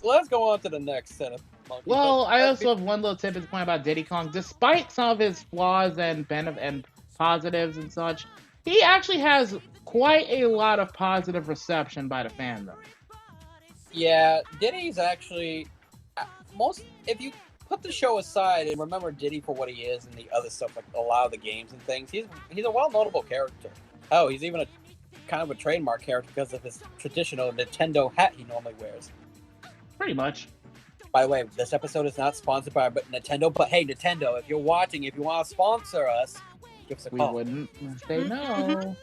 let's go on to the next set of monkeys. Well, I But also have one little tidbit to point about Diddy Kong. Despite some of his flaws and positives and such, he actually has quite a lot of positive reception by the fandom. yeah, Diddy's actually most. If you put the show aside and remember Diddy for what he is and the other stuff, like a lot of the games and things, he's a well notable character. Oh, he's even a kind of a trademark character because of his traditional Nintendo hat he normally wears. Pretty much. By the way, this episode is not sponsored by Nintendo, but hey, Nintendo, if you're watching, if you want to sponsor us, give us a call. We wouldn't say no.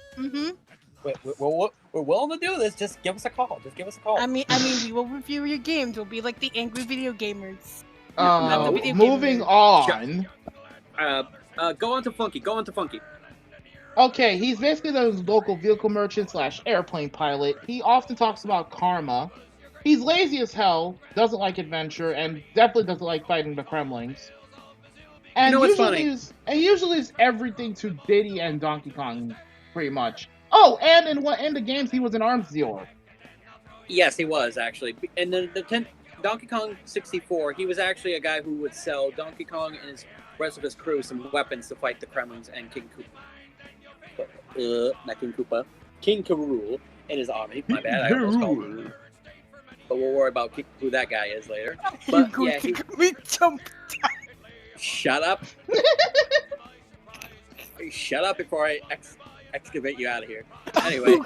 We're willing to do this. Just give us a call. Just give us a call. I mean, we will review your games. We'll be like the angry video gamers. Moving on. Go on to Funky. Go on to Funky. Okay, he's basically the local vehicle merchant / airplane pilot. He often talks about karma. He's lazy as hell, doesn't like adventure, and definitely doesn't like fighting the Kremlings. And you know what's usually funny? He usually leaves everything to Diddy and Donkey Kong, pretty much. Oh, and in the games, he was an arms dealer. Yes, he was actually. In the Donkey Kong 64, he was actually a guy who would sell Donkey Kong and his rest of his crew some weapons to fight the Kremlins and King Koopa. Not King Koopa. King K. Rool and his army. My bad. I almost called him. But we'll worry about who that guy is later. But yeah, we jumped. Shut up. Shut up before I excavate you out of here. Anyway.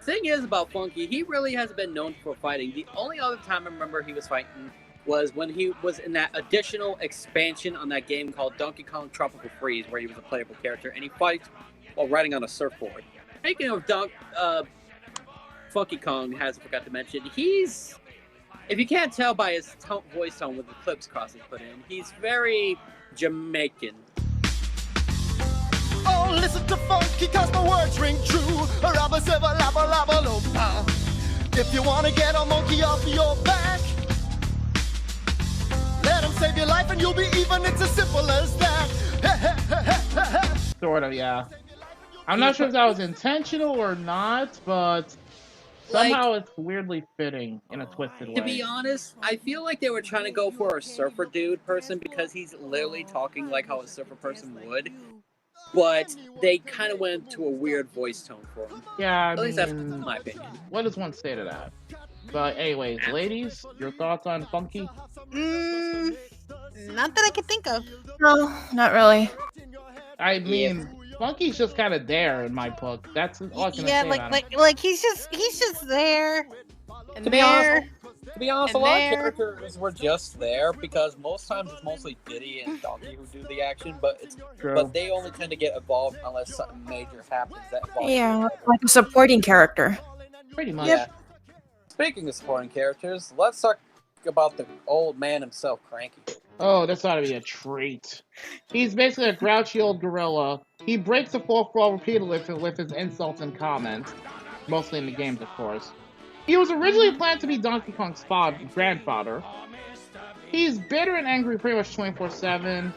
Thing is about Funky, he really hasn't been known for fighting. The only other time I remember he was fighting was when he was in that additional expansion on that game called Donkey Kong Tropical Freeze, where he was a playable character, and he fights while riding on a surfboard. Speaking of Funky Kong, I forgot to mention, he's, if you can't tell by his voice tone with the clips Crossy put in, he's very Jamaican. Oh, listen to Funky, cause my words ring true. Rabba, seba, lava, lava, lopa. If you wanna get a monkey off your back, let him save your life and you'll be even. It's as simple as that. Sort of, yeah. I'm not sure if that was intentional or not, but somehow it's weirdly fitting in a twisted way. To be honest, I feel like they were trying to go for a surfer dude person because he's literally talking like how a surfer person would. But they kind of went to a weird voice tone for him. Yeah, at least that's my opinion. What does one say to that? But anyways, ladies, your thoughts on Funky? Not that I can think of. No, not really. I mean, Funky's just kind of there in my book. That's all I can say about him. like he's just there. And To be honest, a lot of characters were just there because most times it's mostly Diddy and Donkey who do the action, but they only tend to get involved unless something major happens that involves like a supporting character. Pretty much. Yeah. Speaking of supporting characters, let's talk about the old man himself, Cranky. Oh, this ought to be a treat. He's basically a grouchy old gorilla. He breaks the fourth wall repeatedly with his insults and comments, mostly in the games, of course. He was originally planned to be Donkey Kong's grandfather. He's bitter and angry pretty much 24/7.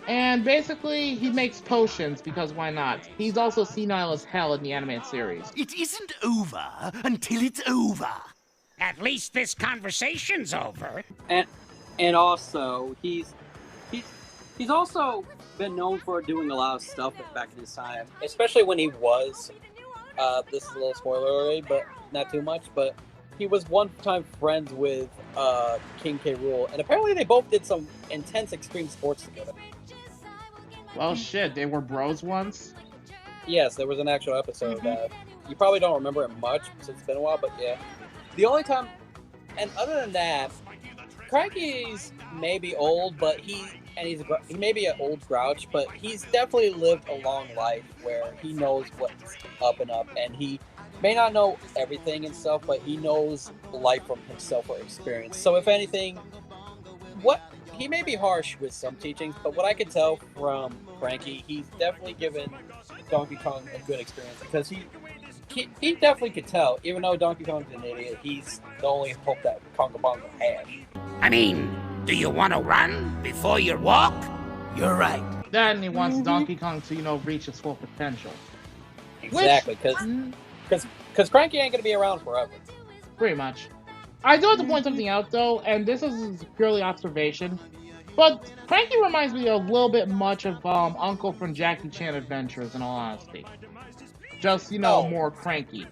And basically, he makes potions, because why not? He's also senile as hell in the animated series. It isn't over until it's over. At least this conversation's over. And also, he's also been known for doing a lot of stuff back in his time, especially when he was, this is a little spoiler already, but not too much, but he was one time friends with King K. Rool, and apparently they both did some intense extreme sports together. Well, shit, they were bros once? Yes, there was an actual episode that you probably don't remember it much since it's been a while, but yeah. The only time, and other than that, Cranky's maybe old, but he may be an old grouch, but he's definitely lived a long life where he knows what's up and up, and he may not know everything and stuff, but he knows life from himself or experience. So if anything, he may be harsh with some teachings, but what I can tell from Cranky, he's definitely given Donkey Kong a good experience because he definitely could tell, even though Donkey Kong's an idiot, he's the only hope that Conga Bongo has. I mean, do you want to run before you walk? You're right. Then he wants Donkey Kong to, reach his full potential. Exactly, because Cranky ain't going to be around forever. Pretty much. I do have to point something out, though, and this is purely observation, but Cranky reminds me a little bit much of Uncle from Jackie Chan Adventures, in all honesty. Just, more cranky.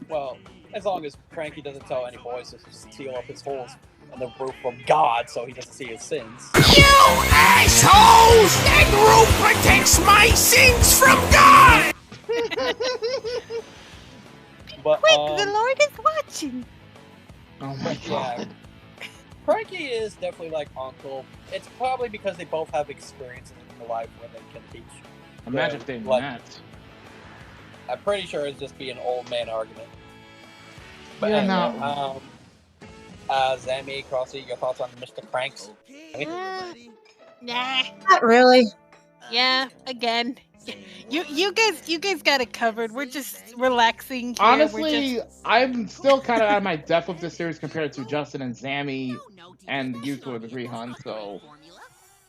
Well, as long as Cranky doesn't tell any boys to seal up his holes in the roof from God so he doesn't see his sins. You assholes! That roof protects my sins from God! But, Quick, the Lord is watching. Oh my god. Cranky is definitely like Uncle. It's probably because they both have experiences in life where they can teach. Imagine if they met. I'm pretty sure it'd just be an old man argument. But Yeah, anyway, no. Zammy, Crossy, your thoughts on Mr. Cranks? Nah. Not really. Yeah, again. You guys got it covered. We're just relaxing here. Honestly, I'm still kind of out of my depth with this series compared to Justin and Zammy and you to a degree, Hun, so...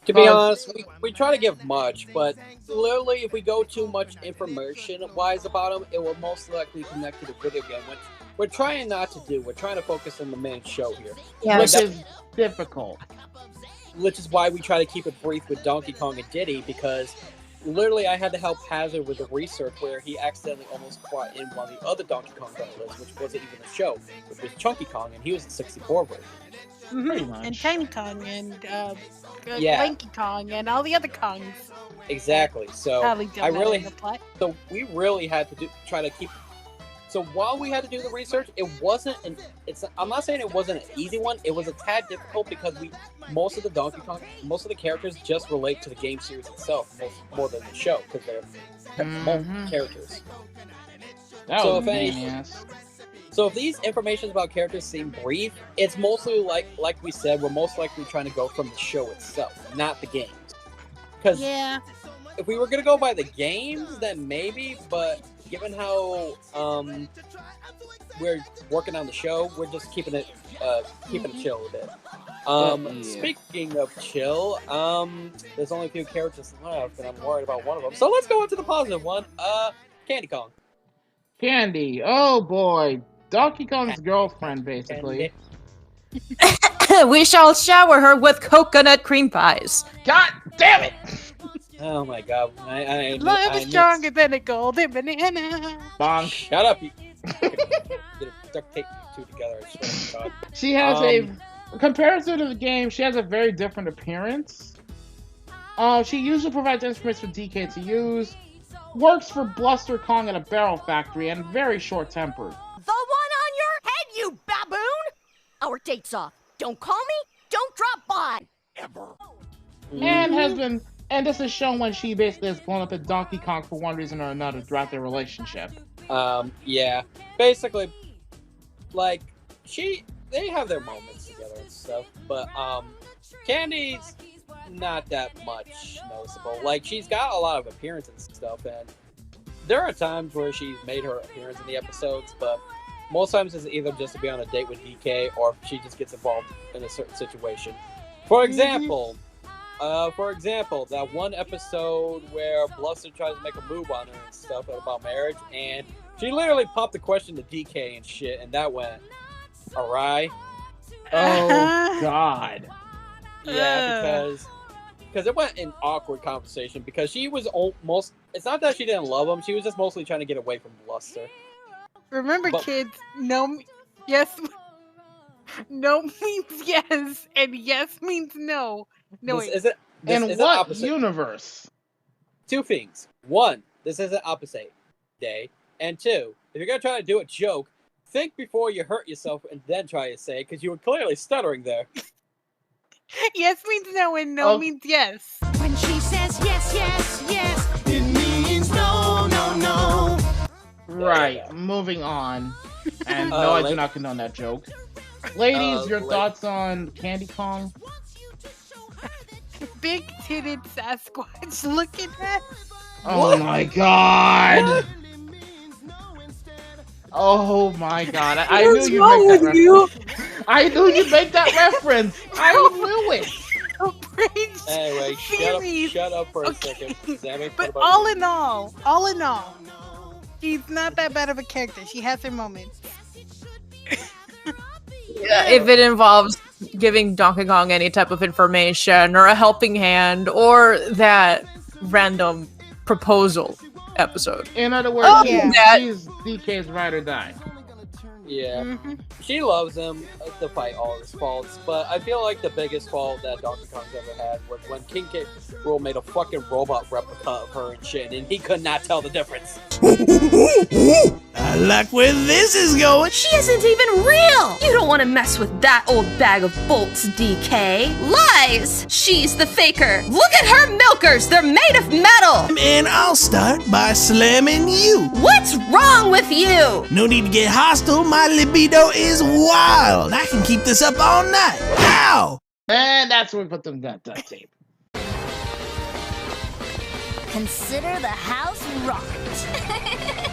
To be honest, we try to give much, but literally if we go too much information-wise about them, it will most likely connect to the video game, which we're trying not to do. We're trying to focus on the main show here. Yeah. Which is difficult. Which is why we try to keep it brief with Donkey Kong and Diddy, because literally I had to help Hazard with the research where he accidentally almost brought in one of the other Donkey Kongs on the list, which wasn't even a show, which was Chunky Kong, and he was the 64 version. Pretty much. And Tiny Kong and Yeah. Lanky Kong and all the other Kongs. Exactly. So Probably don't I know really, in the plot. so we really had to try to keep. So while we had to do the research, it wasn't I'm not saying it wasn't an easy one. It was a tad difficult because most of the Donkey Kong, most of the characters just relate to the game series itself more than the show because they're more characters. So if these informations about characters seem brief, it's mostly like we said, we're most likely trying to go from the show itself, not the games. Because if we were gonna go by the games, then maybe. But given how we're working on the show, we're just keeping it chill a bit. Speaking of chill, there's only a few characters left, and I'm worried about one of them. So let's go into the positive one. Candy Kong. Candy. Oh boy. Donkey Kong's girlfriend, basically. We shall shower her with coconut cream pies. God damn it! Oh my god. Love is stronger than a golden banana. Bonk. Shut up. You duct tape you two together. I swear to God. She has a comparison to the game. She has a very different appearance. She usually provides instruments for DK to use. Works for Bluster Kong at a barrel factory and very short-tempered. The one on your head, you baboon! Our date's off. Don't call me, don't drop by. Ever. And this is shown when she basically has blown up at Donkey Kong for one reason or another throughout their relationship. Yeah. Basically, like, they have their moments together and stuff, but, Candy's not that much noticeable. Like, she's got a lot of appearances and stuff, and there are times where she's made her appearance in the episodes, but most times it's either just to be on a date with DK or she just gets involved in a certain situation. For example, that one episode where Bluster tries to make a move on her and stuff about marriage, and she literally popped the question to DK and shit, and that went awry. Oh, God. Yeah, because it went in awkward conversation because she was almost. It's not that she didn't love him; she was just mostly trying to get away from Bluster. Remember, kids, no means yes and yes means no. No, In what opposite universe? Two things. One, this isn't opposite day, and two, if you're gonna try to do a joke, think before you hurt yourself and then try to say it because you were clearly stuttering there. Yes means no and no means yes. When she says yes, yes, yes, It means no, no, no. Right, moving on. And no, I do not condone that joke. Ladies, your thoughts on Candy Kong? Big titted Sasquatch, look at that. Oh my god! Oh my god! I knew you'd make that reference. I knew you'd make that reference. I knew it. Anyway, shut up for a second. Sammy, but all in all, she's not that bad of a character. She has her moments. if it involves giving Donkey Kong any type of information or a helping hand or that random proposal episode. In other words, she's DK's ride or die. Yeah, she loves him to fight all his faults, but I feel like the biggest fault that Donkey Kong's ever had was when King K. Rool made a fucking robot replica of her and shit, and he could not tell the difference. I like where this is going. She isn't even real! You don't want to mess with that old bag of bolts, DK. Lies! She's the faker. Look at her milkers! They're made of metal! And I'll start by slamming you. What's wrong with you? No need to get hostile. My libido is wild. I can keep this up all night. Ow! And that's where we put them that duct tape. Consider the house rocked.